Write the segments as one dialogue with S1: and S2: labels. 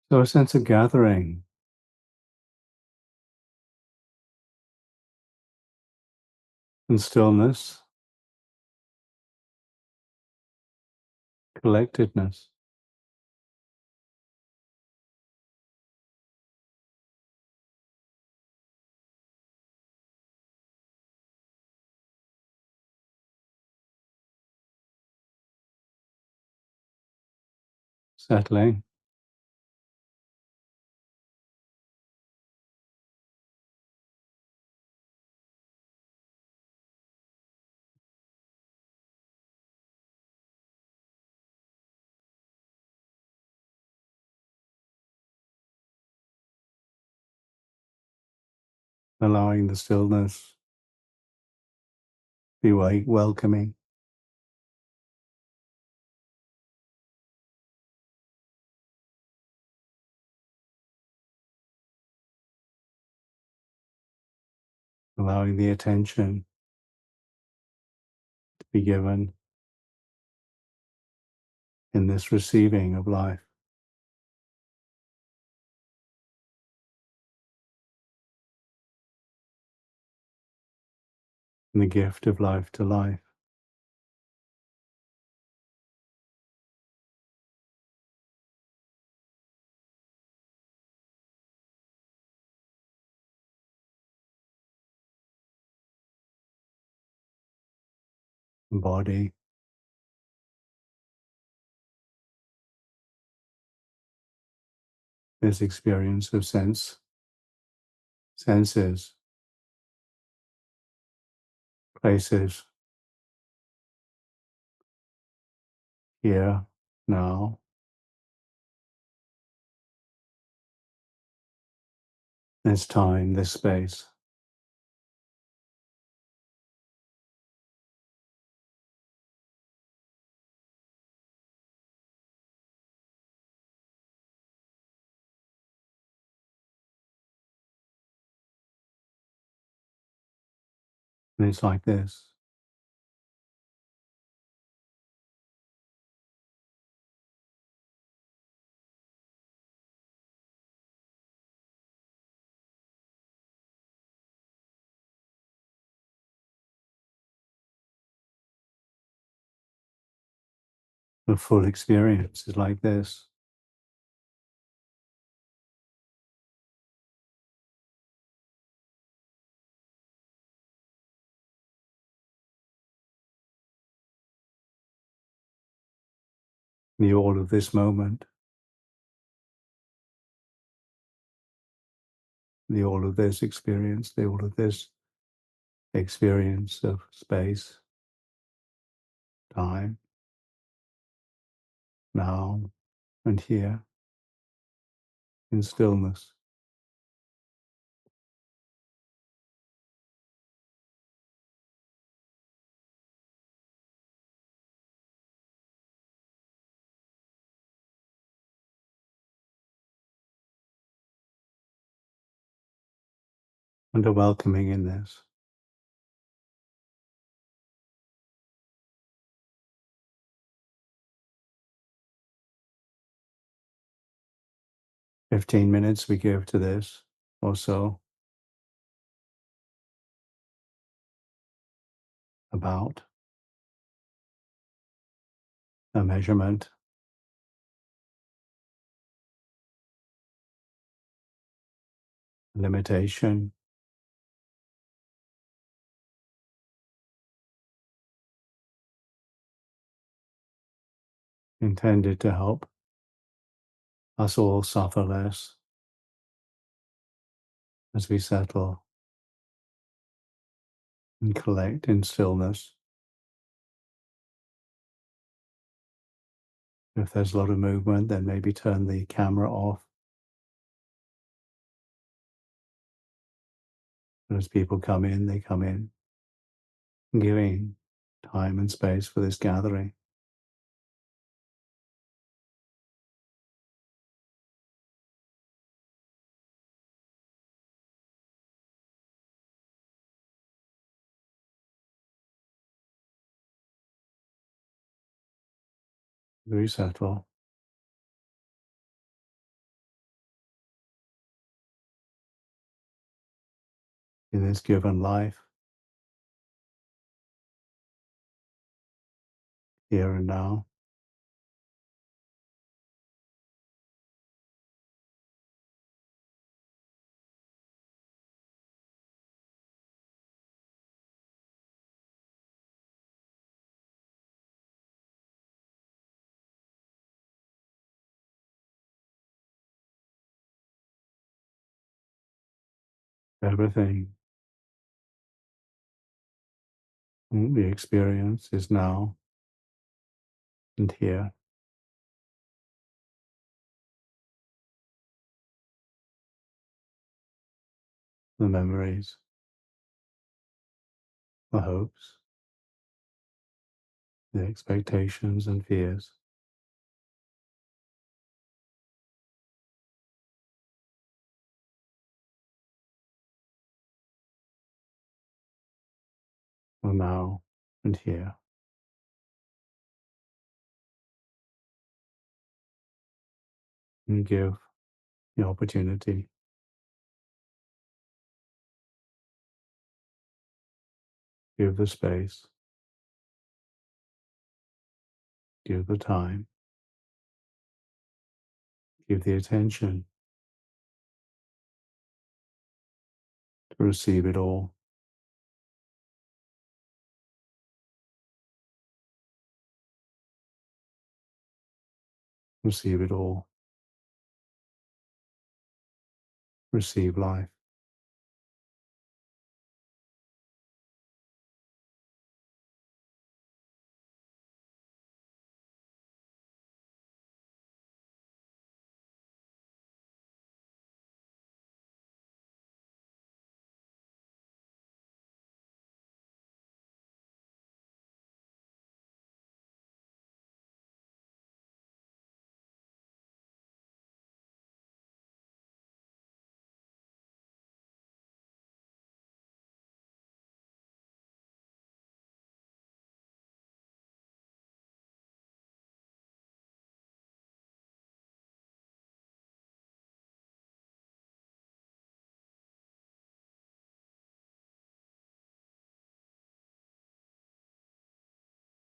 S1: So a sense of gathering and stillness, collectedness, settling, allowing the stillness be welcoming, allowing the attention to be given in this receiving of life, and the gift of life to life. Body, this experience of senses, places, here, now, this time, this space. And it's like this. The full experience is like this. The all of this moment, the all of this experience, the all of this experience of space, time, now, and here, in stillness. And a welcoming in this. 15 minutes we give to this, or so, about a measurement, limitation, intended to help us all suffer less as we settle and collect in stillness. If there's a lot of movement, then maybe turn the camera off. And as people come in, they come in, giving time and space for this gathering. Very settle. in this given life, here and now. Everything we experience is now and here. The memories, the hopes, the expectations and fears are now and here. And give the opportunity, give the space, give the time, give the attention to receive it all. Receive it all. Receive life.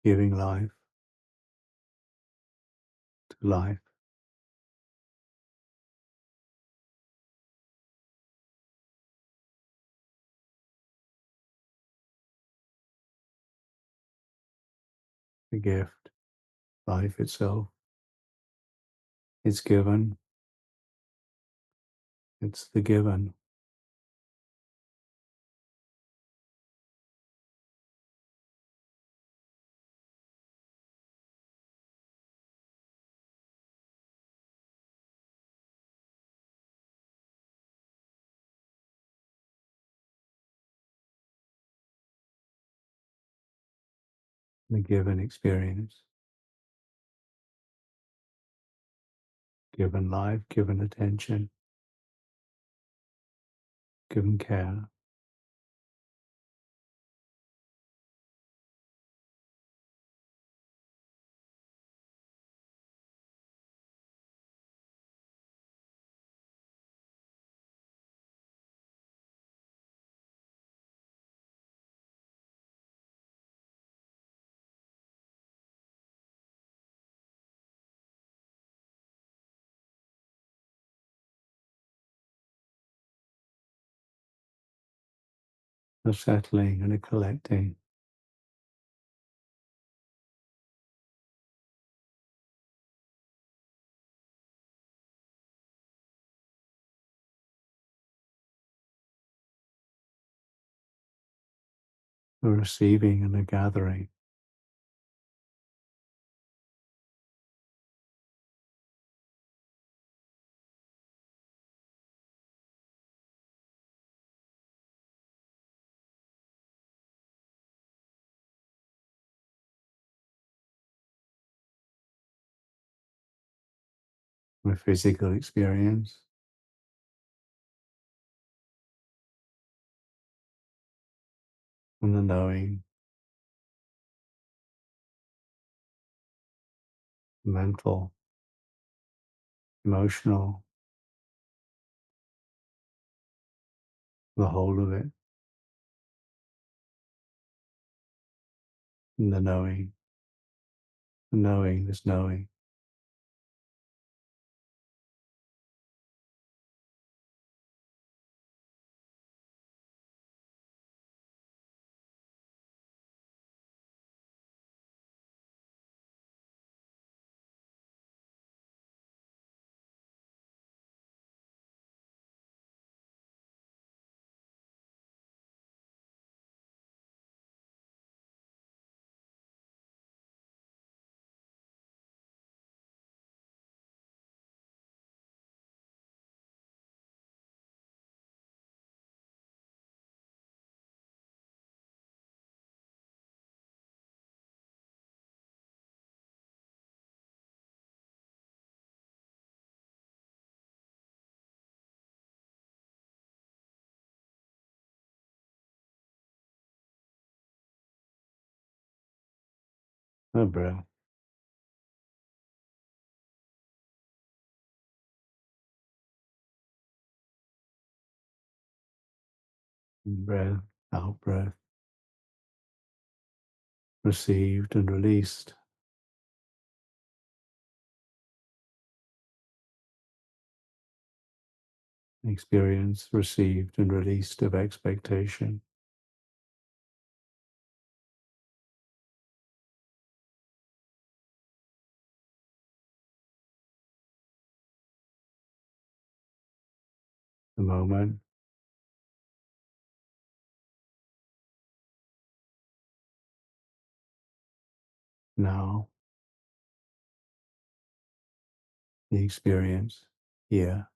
S1: Giving life to life. The gift, life itself. It's given. It's the given. The given experience. Given life, given attention, given care. A settling and a collecting. A receiving and a gathering. A physical experience. And the knowing. Mental. Emotional. The whole of it. in the knowing, this knowing. A breath, in breath, out breath, received and released. Experience received and released of expectation. The moment, now, the experience, here.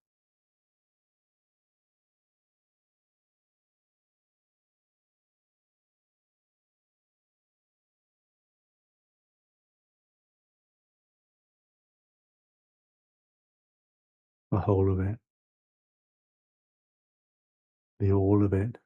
S1: The whole of it, the all of it.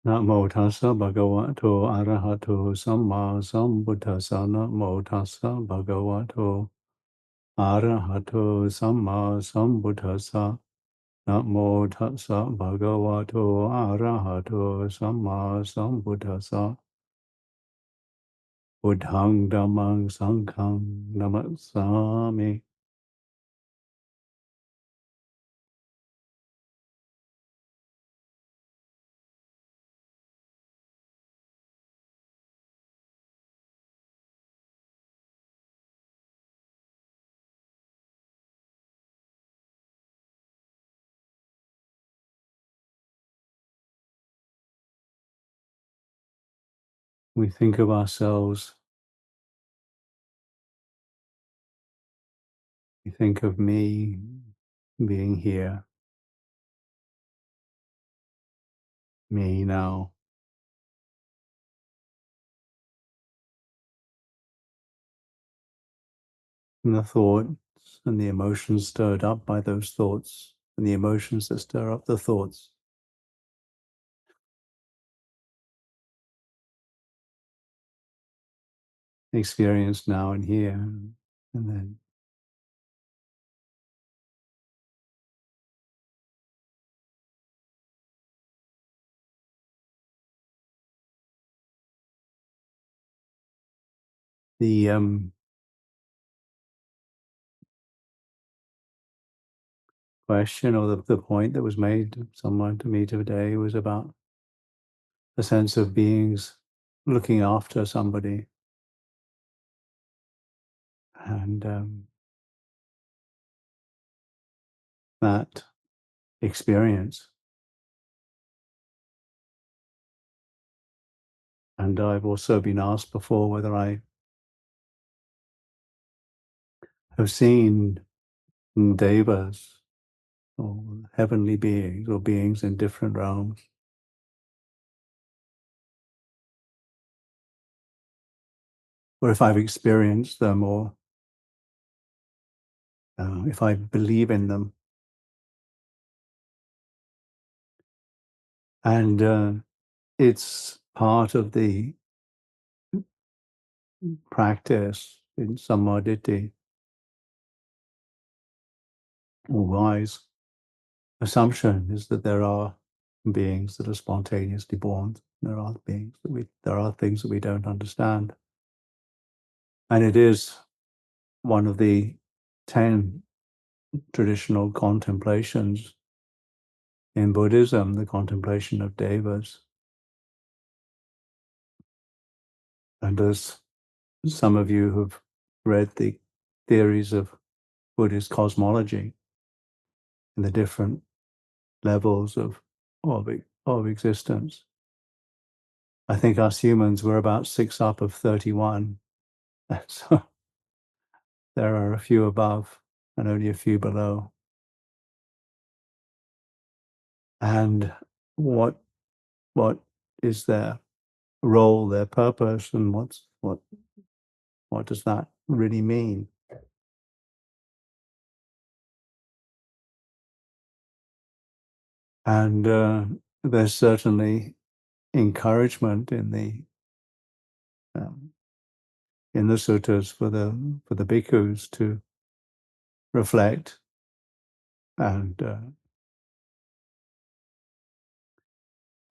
S1: Namo tassa bhagavato arahato samma sambuddhassa. Namo tassa bhagavato arahato samma sambuddhassa. Namo tassa bhagavato arahato samma sambuddhassa. Buddhang dhammang sanghang namassami. We think of ourselves, we think of me being here, me now. And the thoughts and the emotions stirred up by those thoughts, and the emotions that stir up the thoughts. Experienced now and here, and then the question or the point that was made someone to me today was about a sense of beings looking after somebody, and that experience. And I've also been asked before whether I have seen devas or heavenly beings or beings in different realms, or if I've experienced them, or if I believe in them. And it's part of the practice in samadhi or wise assumption is that there are beings that are spontaneously born. There are things that we don't understand. And it is one of the 10 traditional contemplations in Buddhism, the contemplation of devas. And as some of you who've read the theories of Buddhist cosmology and the different levels of existence, I think us humans were about 6 up of 31. So there are a few above and only a few below. And what is their role, their purpose, and what does that really mean? And there's certainly encouragement um, in the suttas for the bhikkhus to reflect, and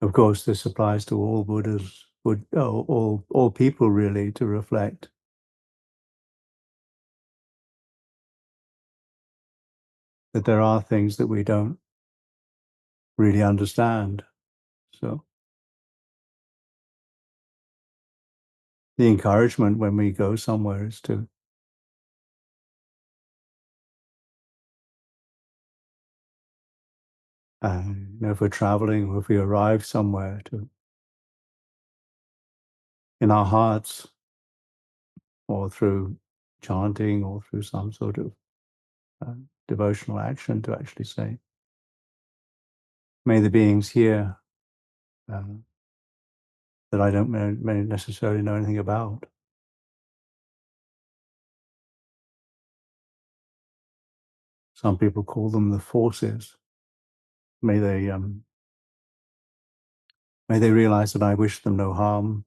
S1: of course this applies to all Buddhas, all people really, to reflect that there are things that we don't really understand. So the encouragement when we go somewhere is to if we're traveling or if we arrive somewhere, to in our hearts or through chanting or through some sort of devotional action, to actually say, may the beings here that I don't may necessarily know anything about, some people call them the forces, may they May they realize that I wish them no harm,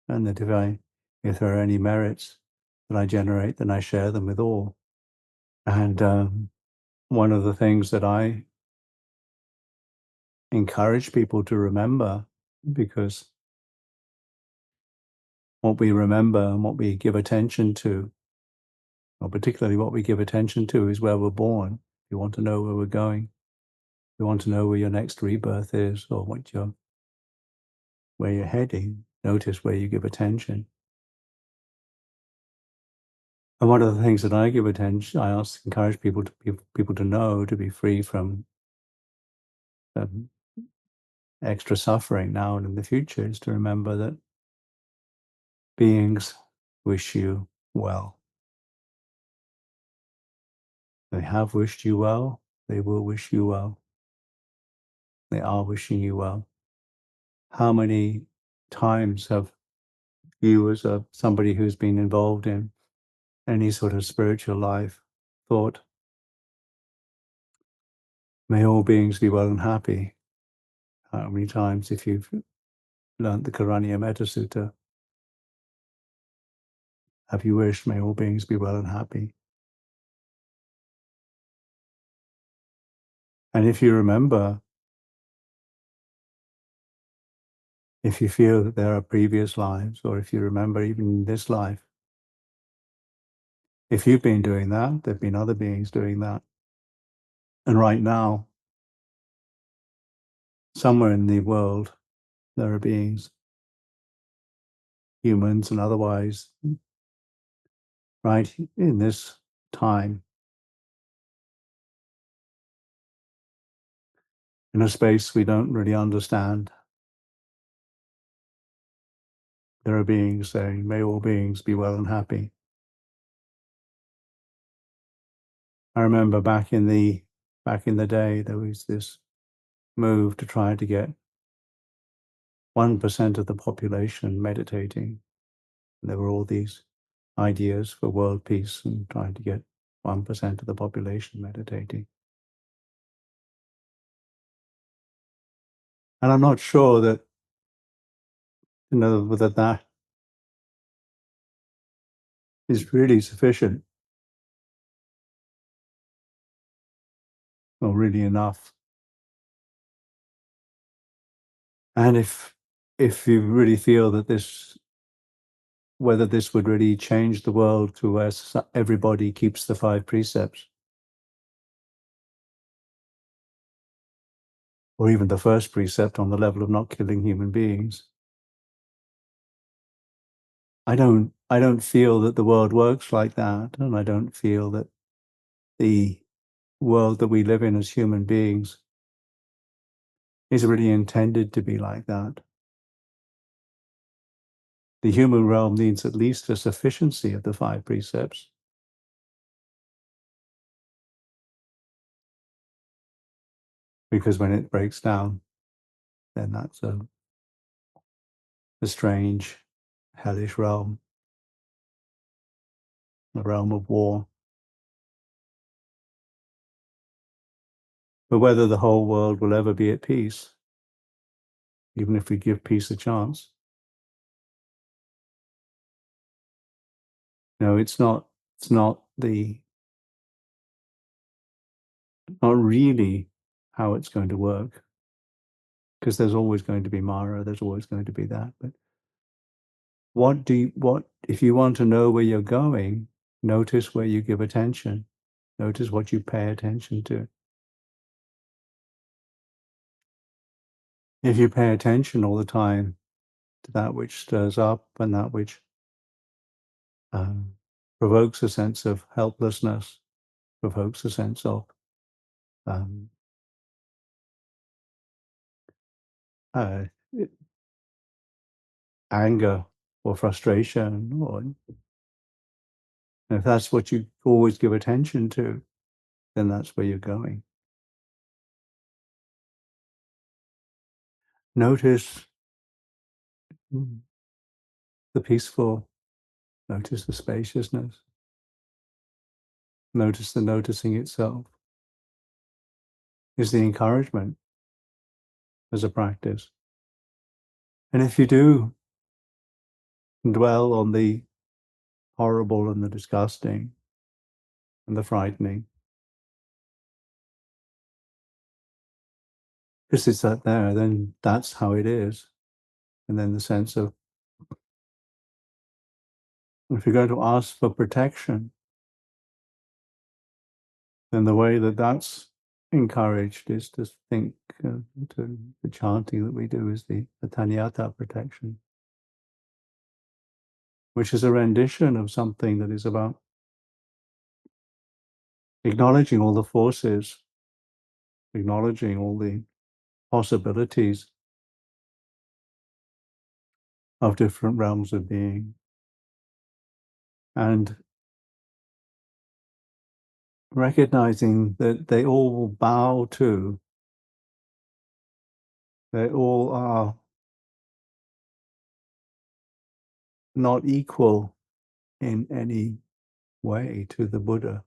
S1: and that if there are any merits that I generate, then I share them with all. And one of the things that I encourage people to remember, because what we remember and what we give attention to, or particularly what we give attention to, is where we're born. If you want to know where we're going, if you want to know where your next rebirth is, or where you're heading, notice where you give attention. And one of the things that I give attention, encourage people to know, to be free from extra suffering now and in the future, is to remember that beings wish you well. They have wished you well. They will wish you well. They are wishing you well. How many times have you, as somebody who's been involved in any sort of spiritual life, thought, may all beings be well and happy? How many times, if you've learnt the Karaniya Metta Sutta, have you wished, may all beings be well and happy? And if you remember, if you feel that there are previous lives, or if you remember even in this life, if you've been doing that, there have been other beings doing that. And right now, somewhere in the world, there are beings, humans and otherwise, right in this time, in a space we don't really understand. There are beings saying, may all beings be well and happy. I remember back in the day, there was this move to try to get 1% of the population meditating. And there were all these ideas for world peace and trying to get 1% of the population meditating. And I'm not sure that, whether that is really sufficient or really enough. And if you really feel that whether this would really change the world to where everybody keeps the 5 precepts, or even the first precept on the level of not killing human beings, I don't feel that the world works like that, and I don't feel that the world that we live in as human beings is really intended to be like that. The human realm needs at least a sufficiency of the 5 precepts. Because when it breaks down, then that's a strange, hellish realm, the realm of war. But whether the whole world will ever be at peace, even if we give peace a chance, no, it's not really how it's going to work. Because there's always going to be Mara, there's always going to be that. But if you want to know where you're going, notice where you give attention. Notice what you pay attention to. If you pay attention all the time to that which stirs up and that which provokes a sense of helplessness, provokes a sense of um, uh, anger or frustration, or if that's what you always give attention to, then that's where you're going. Notice the peaceful, notice the spaciousness, notice the noticing itself is the encouragement as a practice. And if you do dwell on the horrible and the disgusting and the frightening, because it's that there, then that's how it is. And then the sense of, if you're going to ask for protection, then the way that that's encouraged is to think, to the chanting that we do is the Tanyata protection, which is a rendition of something that is about acknowledging all the forces, acknowledging all the possibilities of different realms of being, and recognizing that they all bow to, they all are not equal in any way to the Buddha.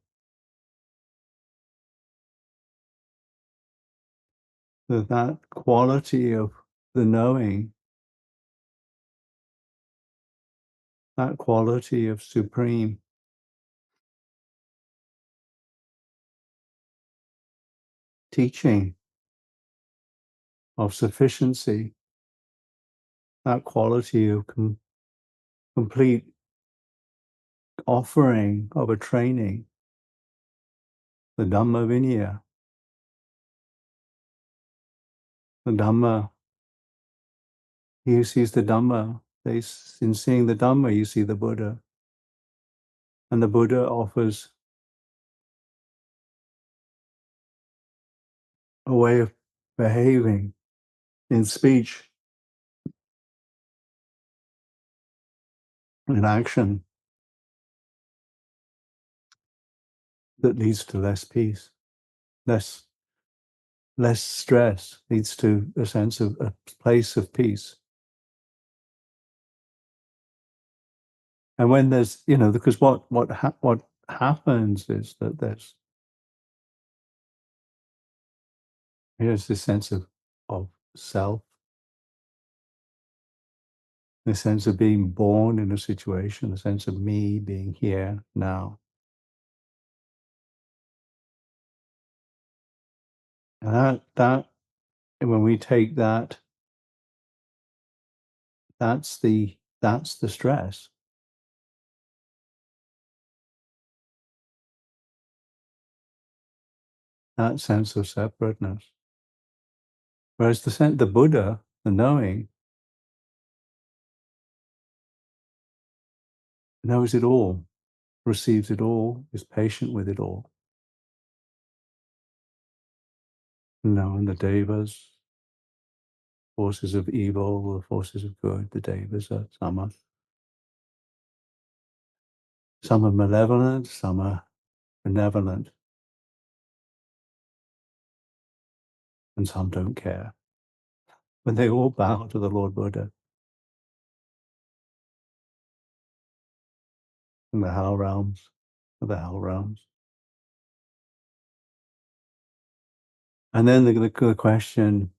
S1: That quality of the knowing, that quality of supreme teaching, of sufficiency, that quality of complete offering of a training, the Dhamma Vinaya. The Dhamma, he who sees the Dhamma, in seeing the Dhamma, you see the Buddha. And the Buddha offers a way of behaving in speech, in action, that leads to less peace, less stress, leads to a sense of a place of peace. And when there's, because what happens is that here's this sense of self, the sense of being born in a situation, the sense of me being here now. And that when we take that, that's the stress. That sense of separateness. Whereas the Buddha, the knowing, knows it all, receives it all, is patient with it all. And the devas, forces of evil, the forces of good, the devas are some are malevolent, some are benevolent, and some don't care. But they all bow to the Lord Buddha in the hell realms, And then the question,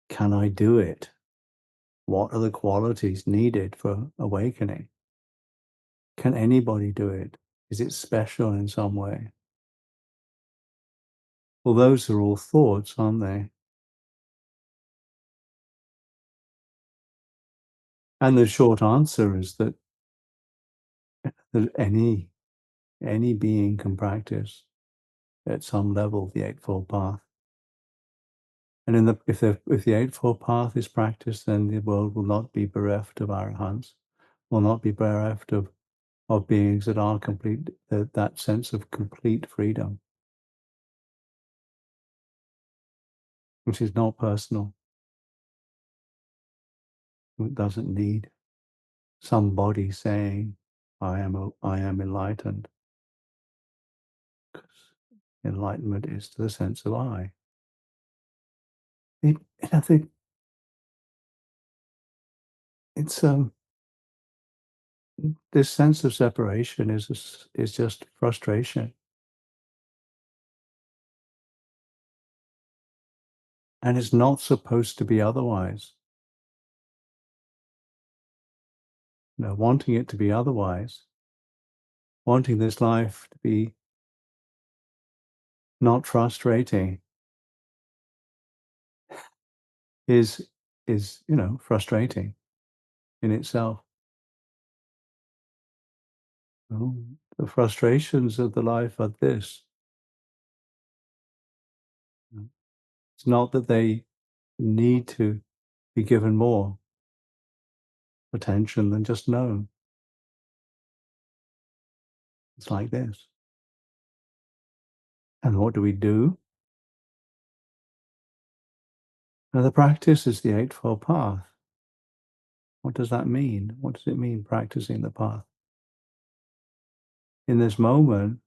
S1: can I do it? What are the qualities needed for awakening? Can anybody do it? Is it special in some way? Well, those are all thoughts, aren't they? And the short answer is that any being can practice at some level the Eightfold Path. And if the Eightfold Path is practiced, then the world will not be bereft of arahants, will not be bereft of beings that are complete, that sense of complete freedom, which is not personal. It doesn't need somebody saying, I am enlightened. Because enlightenment is to the sense of I. I think it's this sense of separation is just frustration. And it's not supposed to be otherwise. Wanting it to be otherwise, wanting this life to be not frustrating is frustrating in itself. The frustrations of the life are this. It's not that they need to be given more attention than just known. It's like this. And what do we do? Now, the practice is the Eightfold Path. What does that mean? What does it mean, practicing the path? In this moment,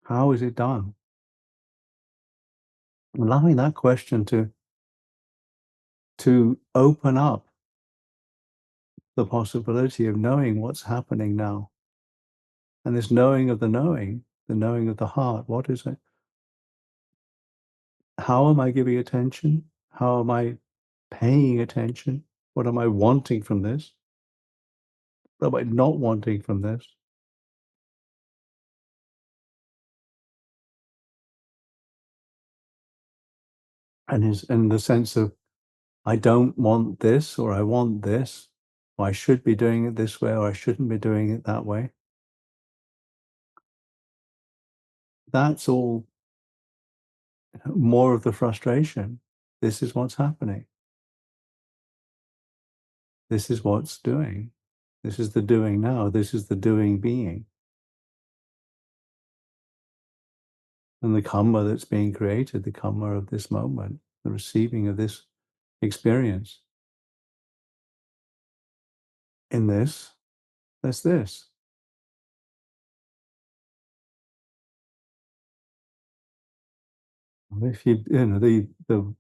S1: how is it done? Allowing that question to open up the possibility of knowing what's happening now. And this knowing of the knowing of the heart, what is it? How am I giving attention? How am I paying attention? What am I wanting from this? What am I not wanting from this? And is in the sense of, I don't want this, or I want this, or I should be doing it this way, or I shouldn't be doing it that way. That's all more of the frustration. This is what's happening. This is what's doing. This is the doing now. This is the doing being. And the karma that's being created, the karma of this moment, the receiving of this experience. In this, there's this. If the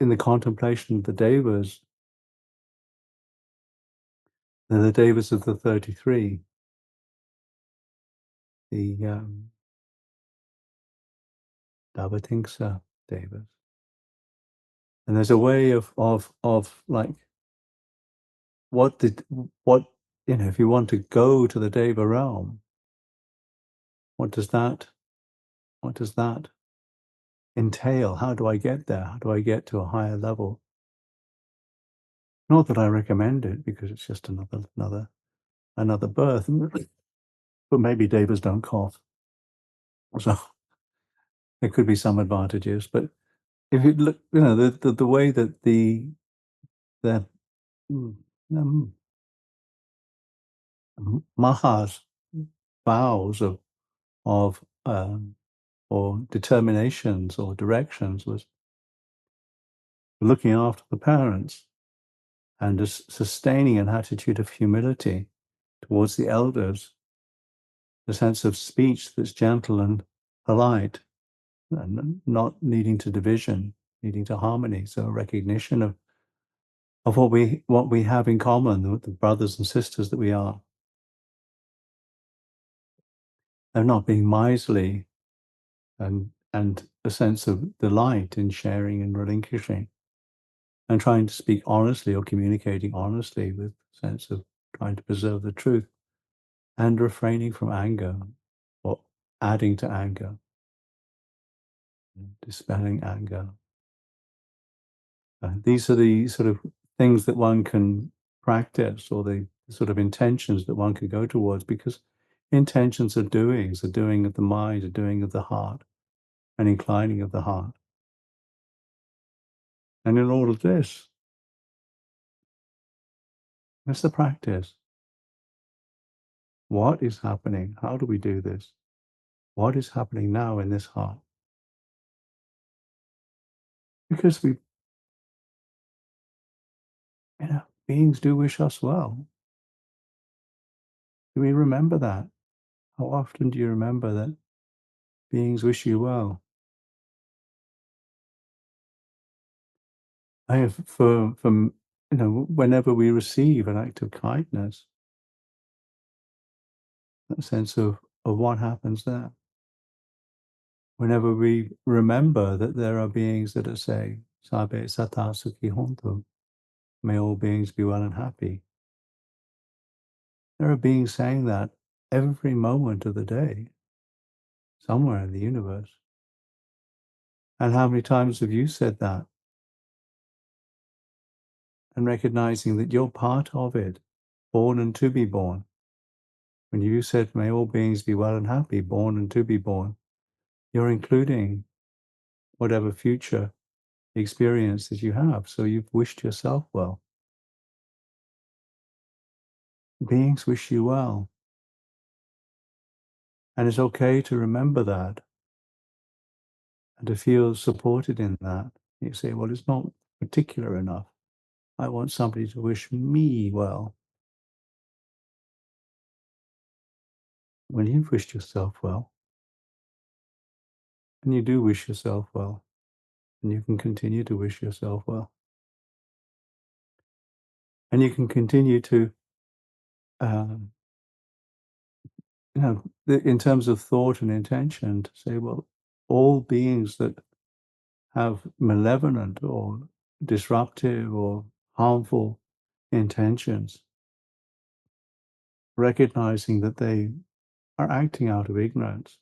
S1: in the contemplation of the devas, the devas of the 33, the Davatingsa devas. And there's a way of like, what, if you want to go to the Deva realm, what does that entail? How do I get there? How do I get to a higher level? Not that I recommend it, because it's just another birth. But maybe devas don't cough. So there could be some advantages. But if you look, the way that the um, Maha's vows of or determinations or directions was looking after the parents and just sustaining an attitude of humility towards the elders, the sense of speech that's gentle and polite, and not leading to division, leading to harmony. So a recognition of what we have in common, the brothers and sisters that we are, and not being miserly, and a sense of delight in sharing and relinquishing, and trying to speak honestly or communicating honestly with a sense of trying to preserve the truth, and refraining from anger or adding to anger, dispelling anger. These are the sort of things that one can practice, or the sort of intentions that one can go towards, because intentions are doings, a doing of the mind, a doing of the heart, an inclining of the heart. And in all of this, that's the practice. What is happening? How do we do this? What is happening now in this heart? Because beings do wish us well. Do we remember that? How often do you remember that beings wish you well? I have from whenever we receive an act of kindness, that sense of what happens there. whenever we remember that there are beings that are saying, Sabe Sata Sukhi Hontu, may all beings be well and happy. There are beings saying that every moment of the day, somewhere in the universe. And how many times have you said that? And recognizing that you're part of it, born and to be born. When you said, may all beings be well and happy, born and to be born, you're including whatever future experience that you have. So you've wished yourself well. Beings wish you well. And it's okay to remember that and to feel supported in that. You say, well, it's not particular enough. I want somebody to wish me well. When you've wished yourself well, and you do wish yourself well, and you can continue to wish yourself well. And you can continue to, um, in terms of thought and intention, to say, well, all beings that have malevolent or disruptive or harmful intentions, recognizing that they are acting out of ignorance,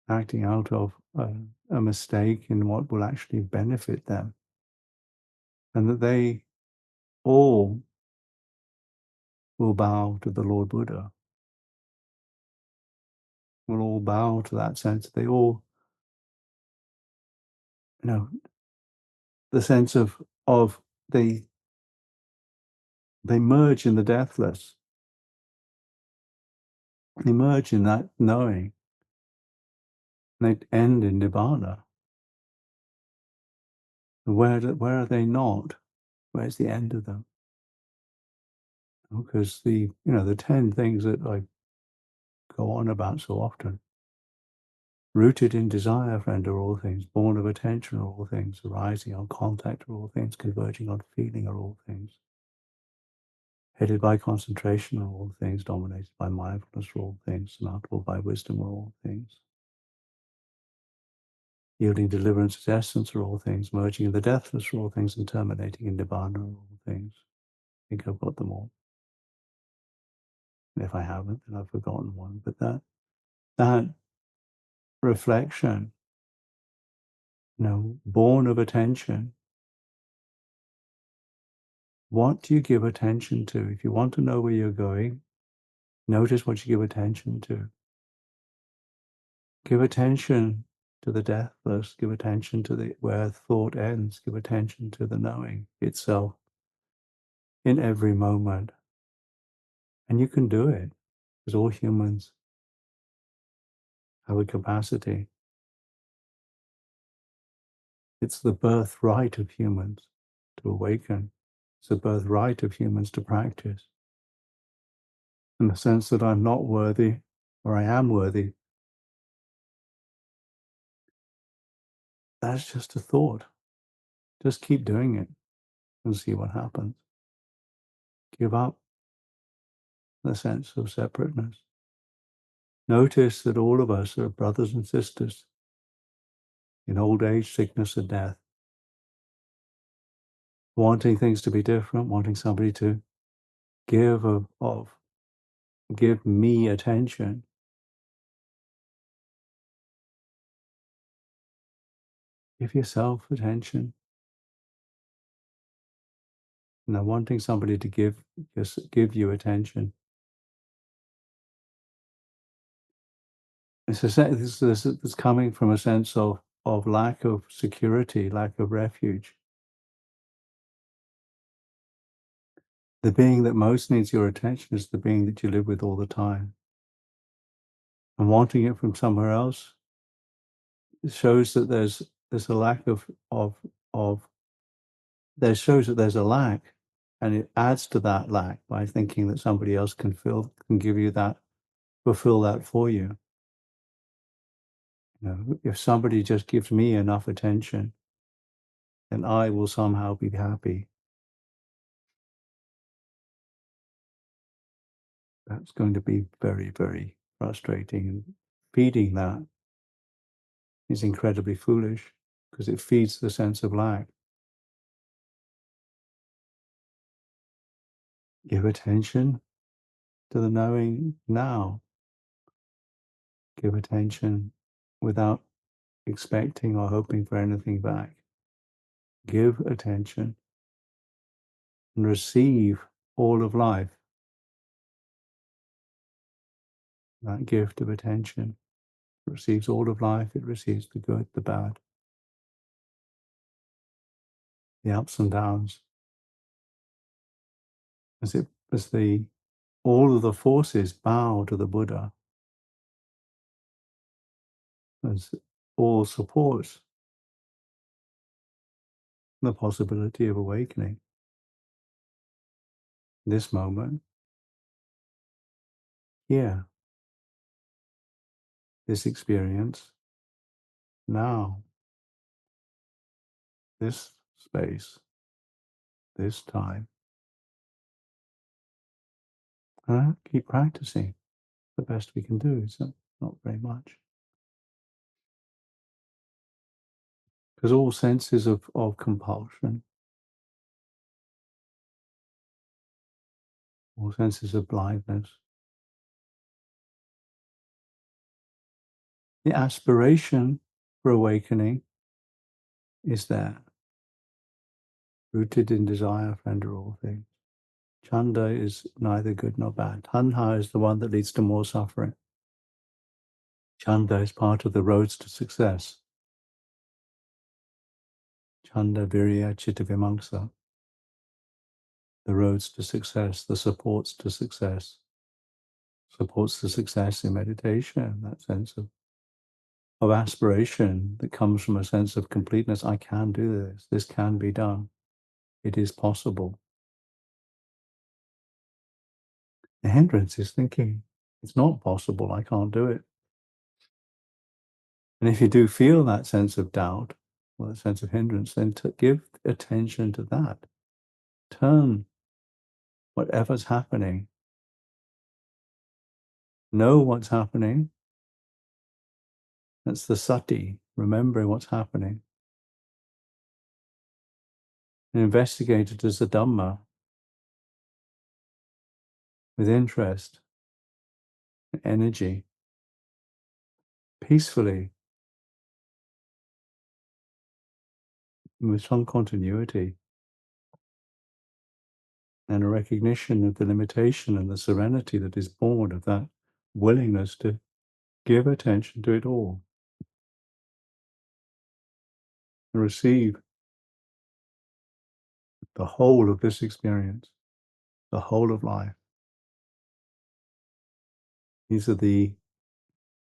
S1: acting out of a mistake in what will actually benefit them, and that they all will bow to the Lord Buddha, will all bow to that sense. They all, the sense of they merge in the deathless. They merge in that knowing. They end in Nibbana. Where are they not? Where's the end of them? Because the 10 things that I go on about so often, rooted in desire, friend, are all things, born of attention are all things, arising on contact are all things, converging on feeling are all things, headed by concentration are all things, dominated by mindfulness are all things, surmountable by wisdom are all things, yielding deliverance as essence are all things, merging in the deathless are all things, and terminating in Nibbana are all things. I think I've got them all. And if I haven't, then I've forgotten one. But that reflection, born of attention, what do you give attention to? If you want to know where you're going, notice what you give attention to. Give attention to the deathless, give attention to where thought ends, give attention to the knowing itself in every moment. And you can do it, because all humans have a capacity. It's the birthright of humans to awaken. It's the birthright of humans to practice. In the sense that I'm not worthy, or I am worthy, that's just a thought. Just keep doing it and see what happens. Give up the sense of separateness. Notice that all of us are brothers and sisters in old age, sickness, and death, wanting things to be different, wanting somebody to give give me attention. Give yourself attention. Wanting somebody to give you attention. It's coming from a sense of lack of security, lack of refuge. The being that most needs your attention is the being that you live with all the time. And wanting it from somewhere else shows that there's a lack there shows that there's a lack, and it adds to that lack by thinking that somebody else can give you that, fulfill that for you. If somebody just gives me enough attention, then I will somehow be happy. That's going to be very, very frustrating and feeding that is incredibly foolish because it feeds the sense of lack. Give attention to the knowing now. Give attention without expecting or hoping for anything back. Give attention and receive all of life. That gift of attention receives all of life. It receives the good, the bad, the ups and downs. As all of the forces bow to the Buddha, as all supports the possibility of awakening. This moment, here, this experience, now, this space, this time. And keep practicing the best we can do. It's not very much. Because all senses of compulsion, all senses of blindness, the aspiration for awakening is there, rooted in desire for under all things. Chanda is neither good nor bad. Tanha is the one that leads to more suffering. Chanda is part of the roads to success. Chanda, Virya, Chitta Vimamsa. The roads to success, the supports to success. Supports the success in meditation, that sense of aspiration that comes from a sense of completeness. I can do this. This can be done. It is possible. The hindrance is thinking, it's not possible. I can't do it. And if you do feel that sense of doubt or that sense of hindrance, then to give attention to that. Turn whatever's happening. Know what's happening. That's the sati, remembering what's happening. And investigate it as the Dhamma with interest, energy, peacefully, with some continuity, and a recognition of the limitation and the serenity that is born of that willingness to give attention to it all and receive the whole of this experience, the whole of life. These are the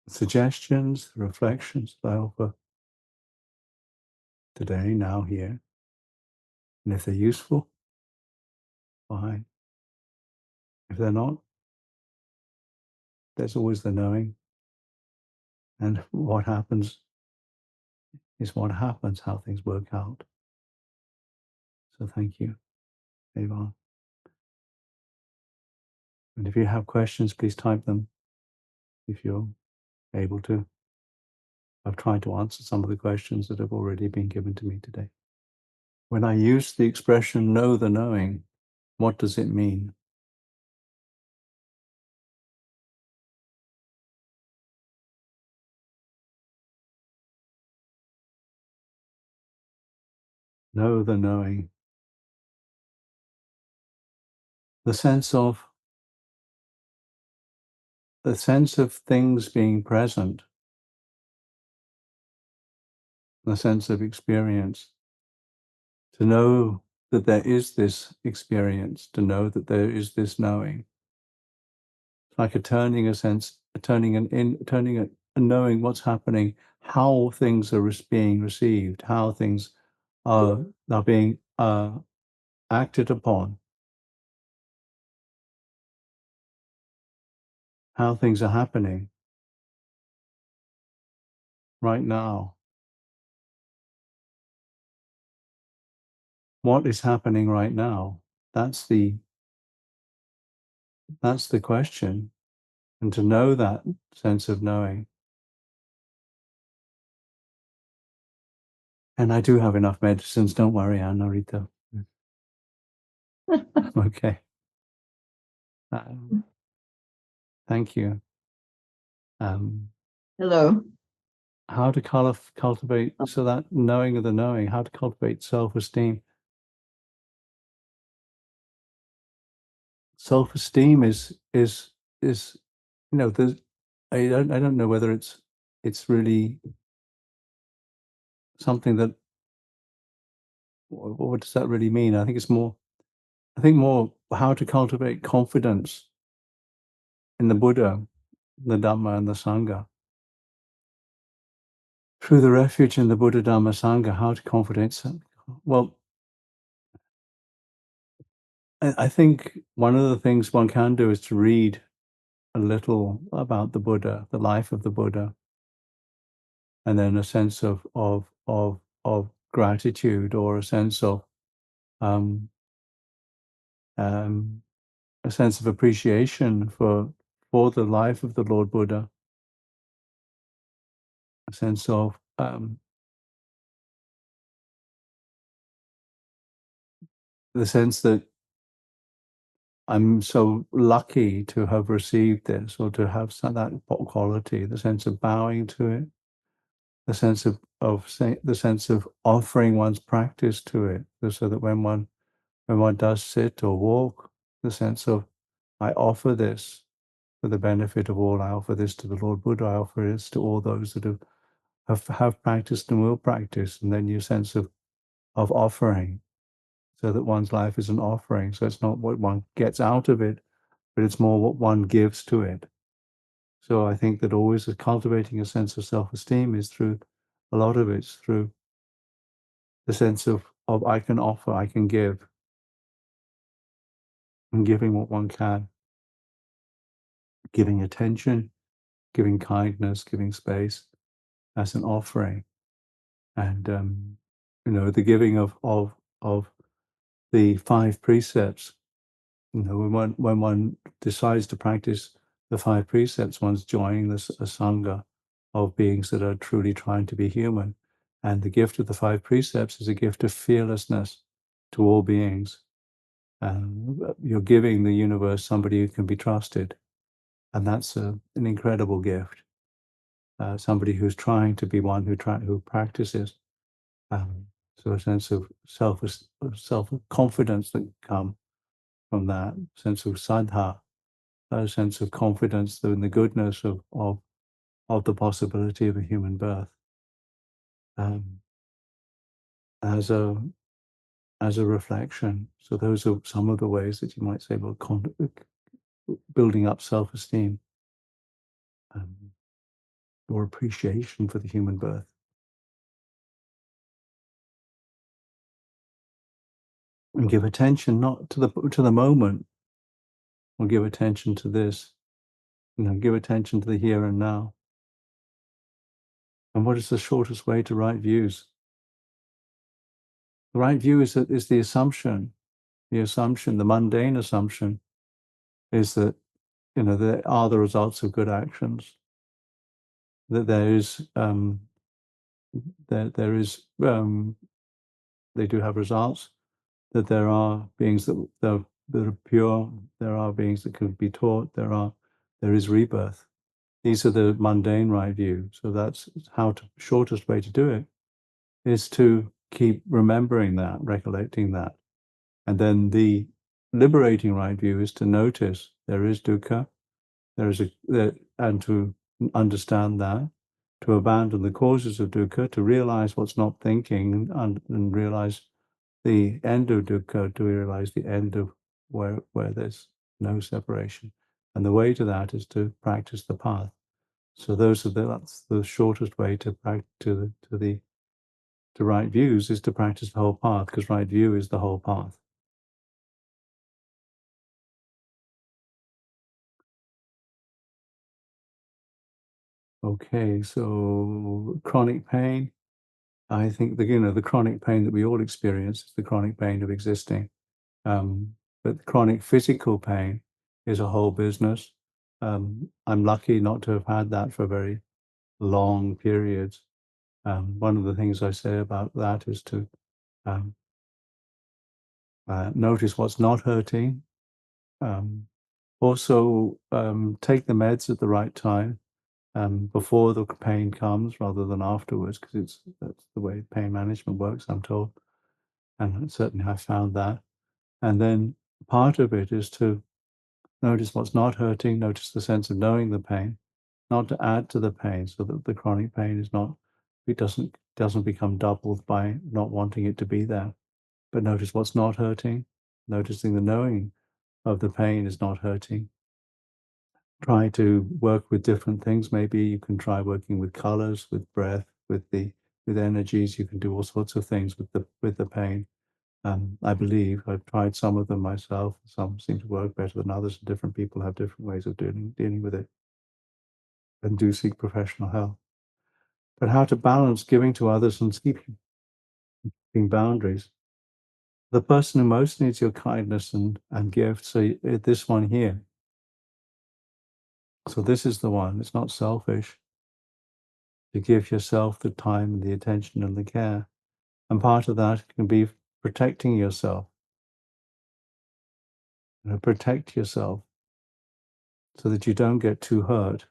S1: suggestions, the reflections that I offer today, now, here. And if they're useful, fine. If they're not, there's always the knowing. And what happens is what happens, how things work out. So thank you, Eva. And if you have questions, please type them if you're able to. I've tried to answer some of the questions that have already been given to me today. When I use the expression know the knowing, what does it mean? Know the knowing. The sense of things being present, the sense of experience, to know that there is this experience, to know that there is this knowing. It's like turning and knowing what's happening, how things are being received, how things are being acted upon, how things are happening right now. What is happening right now? That's the question. And to know that sense of knowing And I do have enough medicines. Don't worry, Anarita. Okay. Thank you.
S2: Hello.
S1: How to cultivate, so that knowing of the knowing, how to cultivate self-esteem. Self-esteem is there's I don't know whether it's really something that, what does that really mean? I think more how to cultivate confidence in the Buddha, the Dhamma, and the Sangha. Through the refuge in the Buddha, Dhamma, Sangha, how to cultivate. Well, I think one of the things one can do is to read a little about the Buddha, the life of the Buddha, and then a sense of gratitude, or a sense of um, um, a sense of appreciation for the life of the Lord Buddha, a sense of the sense that I'm so lucky to have received this, or to have that quality, the sense of bowing to it, the sense the sense of offering one's practice to it, so that when one does sit or walk, the sense of, I offer this for the benefit of all. I offer this to the Lord Buddha. I offer this to all those that have practiced and will practice. And then your sense of offering, so that one's life is an offering. So it's not what one gets out of it, but it's more what one gives to it. So I think that always cultivating a sense of self-esteem is through, a lot of it's through the sense of I can offer, I can give, and giving what one can, giving attention, giving kindness, giving space as an offering. And the giving of the 5 precepts. When one decides to practice the 5 precepts, one's joining a sangha of beings that are truly trying to be human. And the gift of the 5 precepts is a gift of fearlessness to all beings. You're giving the universe somebody who can be trusted, and that's an incredible gift. Somebody who's trying to be one who practices. So a sense of self-confidence that come from that, sense of saddha, a sense of confidence in the goodness of the possibility of a human birth, as a reflection. So those are some of the ways that you might say, well, building up self-esteem, or appreciation for the human birth. And give attention not to the moment, or give attention to this, give attention to the here and now. And what is the shortest way to right views? The right view is the assumption, the mundane assumption is that, there are the results of good actions, that there is, they do have results, that there are beings that are pure, there are beings that can be taught, there is rebirth. These are the mundane right view. So that's shortest way to do it is to keep remembering that, recollecting that. And then the liberating right view is to notice there is dukkha, and to understand that, to abandon the causes of dukkha, to realize what's not thinking, and realize the end of dukkha, to realize the end of where there's no separation. And the way to that is to practice the path. So that's the shortest way to right views, is to practice the whole path, because right view is the whole path. Okay, so chronic pain. I think the chronic pain that we all experience is the chronic pain of existing. But chronic physical pain is a whole business. I'm lucky not to have had that for very long periods. One of the things I say about that is to um, notice what's not hurting. Also, take the meds at the right time, before the pain comes rather than afterwards, because that's the way pain management works, I'm told. And certainly I found that. And then part of it is to notice what's not hurting, notice the sense of knowing the pain, not to add to the pain so that the chronic pain is not, it doesn't become doubled by not wanting it to be there. But notice what's not hurting, noticing the knowing of the pain is not hurting. Try to work with different things. Maybe you can try working with colors, with breath, with energies. You can do all sorts of things with the pain. I believe I've tried some of them myself. Some seem to work better than others, and different people have different ways of dealing with it, and do seek professional help. But how to balance giving to others and keeping boundaries? The person who most needs your kindness and gift. So this one here. So this is the one. It's not selfish to give yourself the time and the attention and the care. And part of that can be protecting yourself. Protect yourself so that you don't get too hurt.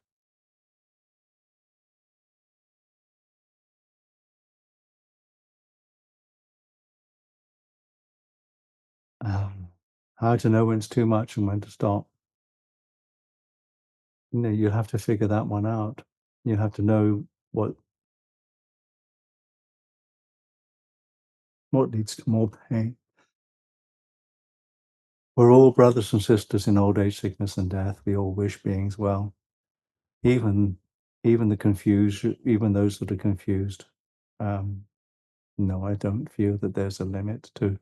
S1: How to know when it's too much and when to stop. You have to figure that one out. You have to know what leads to more pain. We're all brothers and sisters in old age, sickness, and death. We all wish beings well. Even the confused, even those that are confused. No, I don't feel that there's a limit to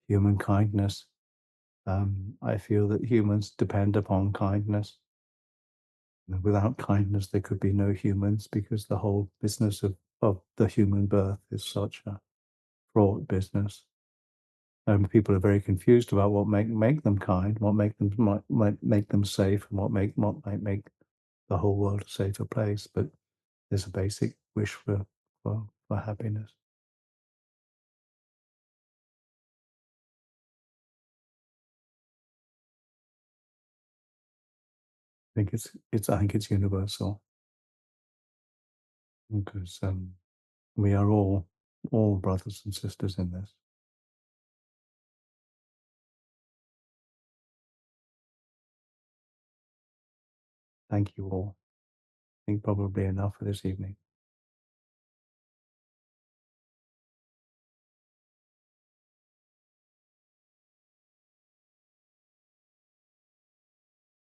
S1: human kindness. I feel that humans depend upon kindness. Without kindness, there could be no humans, because the whole business of the human birth is such a fraught business. People are very confused about what make them kind, what might make them safe, and what might make the whole world a safer place. But there's a basic wish for happiness. I think it's universal, because we are all brothers and sisters in this. Thank you all. I think probably enough for this evening.